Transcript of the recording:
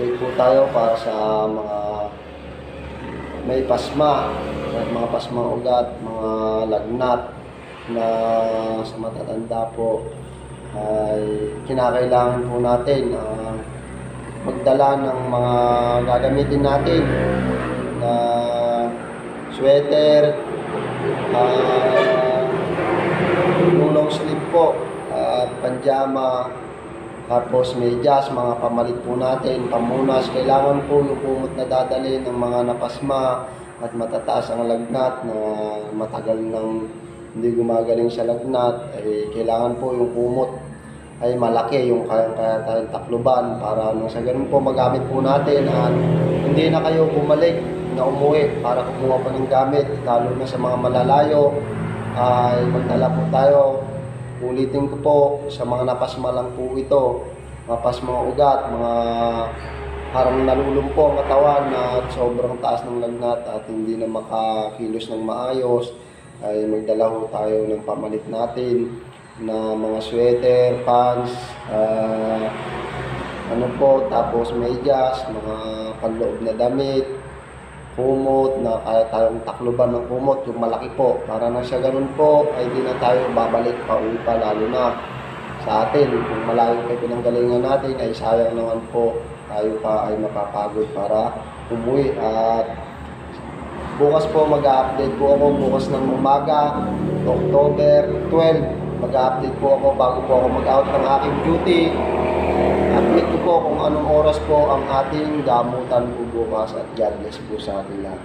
update po tayo para sa mga may pasma, mga pasmang ugat, mga lagnat na sa matatanda po ay kinakailangan po natin magdala ng mga gagamitin natin na sweater, long sleeve po, panjama, tapos medyas, mga pamalit po natin, pamunas. Kailangan po yung kumot na dadalhin ng mga napasma at matataas ang lagnat na matagal nang hindi gumagaling sa lagnat, ay kailangan po yung kumot ay malaki, yung kaya tayong takluban para nang sa ganun po magamit po natin at hindi na kayo bumalik na umuwi para kumuha pa ng gamit, lalo na sa mga malalayo ay magdala po tayo. Ulitin ko po, sa mga napasma lang po ito, mga ugat, mga parang nalulumpo ang katawan at sobrang taas ng lagnat at hindi na makakilos ng maayos, ay magdala po tayo ng pamalit natin na mga sweater, pants, tapos medyas, mga panloob na damit, kumot na kaya tayong takluban ng kumot, yung malaki po, para na sa ganun po ay di na tayo babalik pa uwi pa, lalo na sa atin kung malayo kayo pinanggalingan natin ay sayang naman po, tayo pa ay mapapagod para umuwi. At bukas po mag-update po ako, bukas ng umaga, October 12, mag-update po ako bago po ako mag-out ng aking duty. Update ko po kung anong oras po ang ating gamutan po bukas at God bless po sa ating lahat.